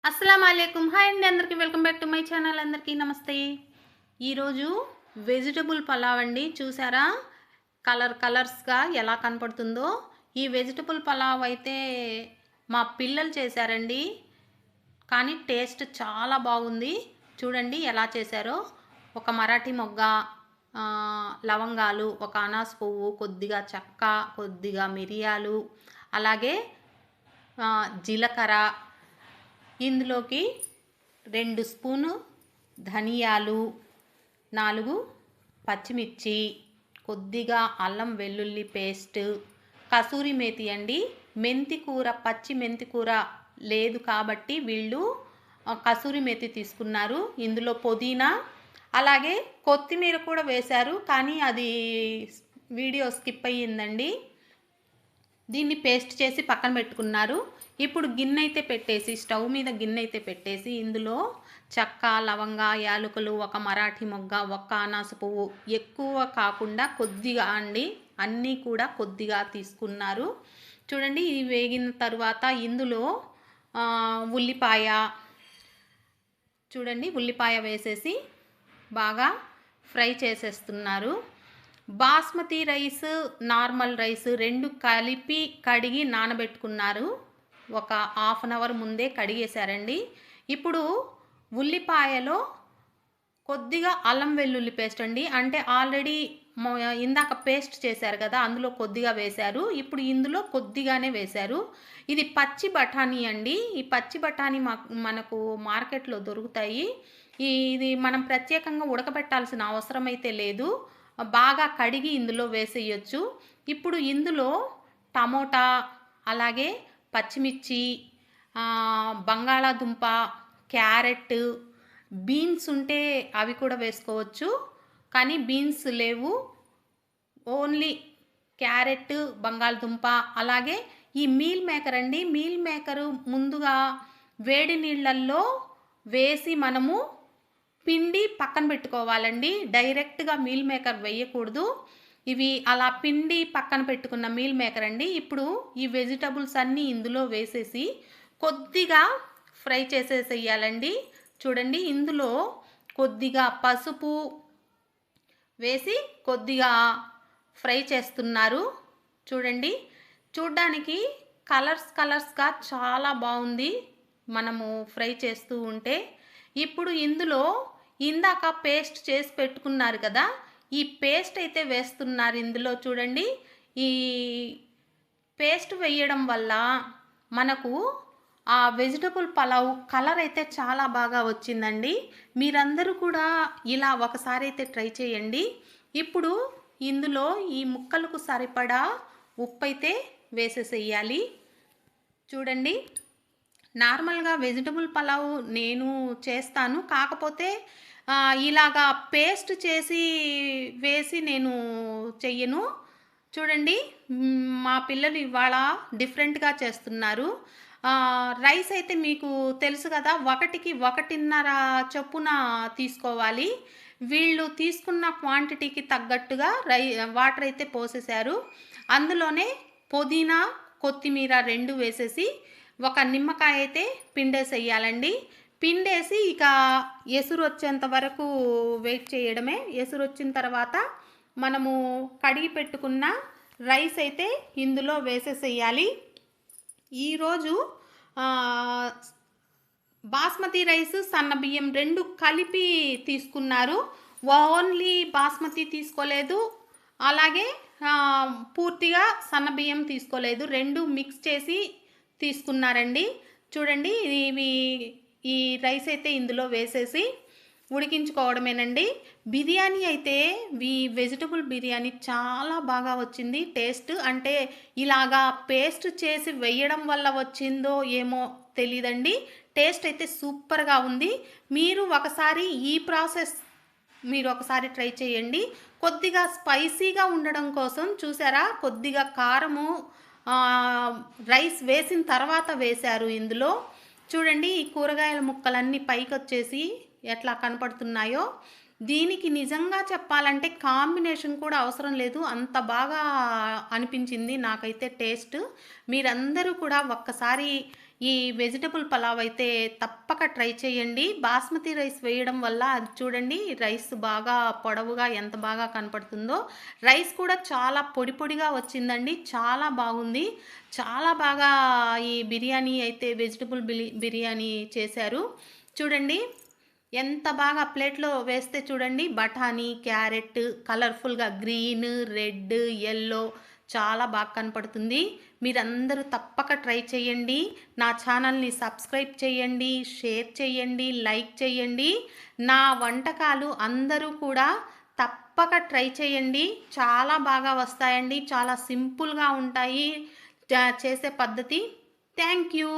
అస్సలం అయికం. హాయ్ అండి అందరికీ, welcome back to my channel. అందరికీ నమస్తే. ఈరోజు వెజిటబుల్ పలావ్ అండి. చూసారా కలర్స్గా ఎలా కనపడుతుందో. ఈ వెజిటబుల్ పలావ్ అయితే మా పిల్లలు చేశారండి, కానీ టేస్ట్ చాలా బాగుంది. చూడండి ఎలా చేశారో. ఒక మరాఠీ మొగ్గ, లవంగాలు, ఒక అనాస పువ్వు, కొద్దిగా చెక్క, కొద్దిగా మిరియాలు, అలాగే జీలకర్ర, ఇందులోకి 2 స్పూను ధనియాలు, 4 పచ్చిమిర్చి, కొద్దిగా అల్లం వెల్లుల్లి పేస్ట్, కసూరి మేతి అండి. మెంతి కూర, పచ్చి మెంతి కూర లేదు కాబట్టి వీళ్ళు కసూరి మేతి తీసుకున్నారు. ఇందులో పుదీనా, అలాగే కొత్తిమీర కూడా వేశారు, కానీ అది వీడియో స్కిప్ అయ్యిందండి. దీన్ని పేస్ట్ చేసి పక్కన పెట్టుకున్నారు. ఇప్పుడు గిన్నె అయితే పెట్టేసి, స్టవ్ మీద గిన్నె అయితే పెట్టేసి, ఇందులో చెక్క, లవంగ, యాలకులు, ఒక మరాఠీ మొగ్గ, ఒక అనాస పువ్వు, ఎక్కువ కాకుండా కొద్దిగా అండి, అన్నీ కూడా కొద్దిగా తీసుకున్నారు. చూడండి, ఇది వేగిన తర్వాత ఇందులో ఉల్లిపాయ, చూడండి ఉల్లిపాయ వేసేసి బాగా ఫ్రై చేసేస్తున్నారు. బాస్మతి రైస్, నార్మల్ రైస్ 2 కలిపి కడిగి నానబెట్టుకున్నారు. ఒక హాఫ్ అన్ అవర్ ముందే కడిగేశారండి. ఇప్పుడు ఉల్లిపాయలో కొద్దిగా అల్లం వెల్లుల్లి పేస్ట్ అండి, అంటే ఆల్రెడీ ఇందాక పేస్ట్ చేశారు కదా, అందులో కొద్దిగా వేశారు. ఇప్పుడు ఇందులో కొద్దిగానే వేశారు. ఇది పచ్చి బఠానీ అండి. ఈ పచ్చి బఠానీ మనకు మార్కెట్లో దొరుకుతాయి. ఇది మనం ప్రత్యేకంగా ఉడకబెట్టాల్సిన అవసరం అయితే లేదు. బాగా కడిగి ఇందులో వేసేయచ్చు. ఇప్పుడు ఇందులో టమోటా, అలాగే పచ్చిమిర్చి, బంగాళాదుంప, క్యారెట్, బీన్స్ ఉంటే అవి కూడా వేసుకోవచ్చు, కానీ బీన్స్ లేవు. ఓన్లీ క్యారెట్, బంగాళదుంప, అలాగే ఈ మీల్ మేకర్ అండి. మీల్ మేకరు ముందుగా వేడి నీళ్ళల్లో వేసి మనము పిండి పక్కన పెట్టుకోవాలండి. డైరెక్ట్గా మీల్ మేకర్ వేయకూడదు. ఇవి అలా పిండి పక్కన పెట్టుకున్న మీల్ మేకర్ అండి. ఇప్పుడు ఈ వెజిటబుల్స్ అన్నీ ఇందులో వేసేసి కొద్దిగా ఫ్రై చేసేసేయాలండి. చూడండి, ఇందులో కొద్దిగా పసుపు వేసి కొద్దిగా ఫ్రై చేస్తున్నారు. చూడండి, చూడ్డానికి కలర్స్గా చాలా బాగుంది మనము ఫ్రై చేస్తూ ఉంటే. ఇప్పుడు ఇందులో ఇందాక పేస్ట్ చేసి పెట్టుకున్నారు కదా, ఈ పేస్ట్ అయితే వేస్తున్నారు ఇందులో. చూడండి, ఈ పేస్ట్ వేయడం వల్ల మనకు ఆ వెజిటబుల్ పలావ్ కలర్ అయితే చాలా బాగా వచ్చిందండి. మీరందరూ కూడా ఇలా ఒకసారి అయితే ట్రై చేయండి. ఇప్పుడు ఇందులో ఈ ముక్కలకు సరిపడా ఉప్పు అయితే వేసేసేయాలి. చూడండి, నార్మల్గా వెజిటబుల్ పలావ్ నేను చేస్తాను, కాకపోతే ఇలాగా పేస్ట్ చేసి వేసి నేను చెయ్యను. చూడండి, మా పిల్లలు ఇవాళ డిఫరెంట్గా చేస్తున్నారు. రైస్ అయితే మీకు తెలుసు కదా, 1కి 1.5 చొప్పున తీసుకోవాలి. వీళ్ళు తీసుకున్న క్వాంటిటీకి తగ్గట్టుగా వాటర్ అయితే పోసేశారు. అందులోనే పుదీనా, కొత్తిమీర 2 వేసేసి ఒక నిమ్మకాయ అయితే పిండేసేయాలండి. పిండేసి ఇక ఎసురు వచ్చేంత వరకు వెయిట్ చేయడమే. ఎసురు వచ్చిన తర్వాత మనము కడిగి పెట్టుకున్న రైస్ అయితే ఇందులో వేసేసేయాలి. ఈరోజు బాస్మతి రైస్, సన్న బియ్యం 2 కలిపి తీసుకున్నారు. ఓన్లీ బాస్మతి తీసుకోలేదు, అలాగే పూర్తిగా సన్న బియ్యం తీసుకోలేదు. 2 మిక్స్ చేసి తీసుకున్నారండి. చూడండి, ఈ రైస్ అయితే ఇందులో వేసేసి ఉడికించుకోవడమేనండి. బిర్యానీ అయితే ఈ వెజిటబుల్ బిర్యానీ చాలా బాగా వచ్చింది టేస్ట్. అంటే ఇలాగా పేస్ట్ చేసి వేయడం వల్ల వచ్చిందో ఏమో తెలీదండి, టేస్ట్ అయితే సూపర్గా ఉంది. మీరు ఒకసారి ఈ ప్రాసెస్ మీరు ఒకసారి ట్రై చేయండి. కొద్దిగా స్పైసీగా ఉండడం కోసం చూసారా, కొద్దిగా కారము రైస్ వేసిన తర్వాత వేశారు ఇందులో. చూడండి, ఈ కూరగాయల ముక్కలన్నీ పైకి వచ్చేసి ఎట్లా కనపడుతున్నాయో. దీనికి నిజంగా చెప్పాలంటే కాంబినేషన్ కూడా అవసరం లేదు, అంత బాగా అనిపించింది నాకైతే టేస్ట్. మీరందరూ కూడా ఒక్కసారి ఈ వెజిటబుల్ పలావ్ అయితే తప్పక ట్రై చేయండి. బాస్మతి రైస్ వేయడం వల్ల అది చూడండి రైస్ బాగా పొడవుగా ఎంత బాగా కనపడుతుందో. రైస్ కూడా చాలా పొడి పొడిగా వచ్చిందండి. చాలా బాగుంది. చాలా బాగా ఈ బిర్యానీ అయితే వెజిటబుల్ బిర్యానీ చేశారు. చూడండి ఎంత బాగా ప్లేట్లో వేస్తే చూడండి బఠానీ, క్యారెట్ కలర్ఫుల్గా గ్రీన్, రెడ్, యెల్లో చాలా బాగా కనపడుతుంది. మీరందరూ తప్పక ట్రై చేయండి. నా ఛానల్ని సబ్స్క్రైబ్ చేయండి, షేర్ చేయండి, లైక్ చేయండి. నా వంటకాలు అందరూ కూడా తప్పక ట్రై చేయండి. చాలా బాగా వస్తాయండి. చాలా సింపుల్గా ఉంటాయి చేసే పద్ధతి. Thank you.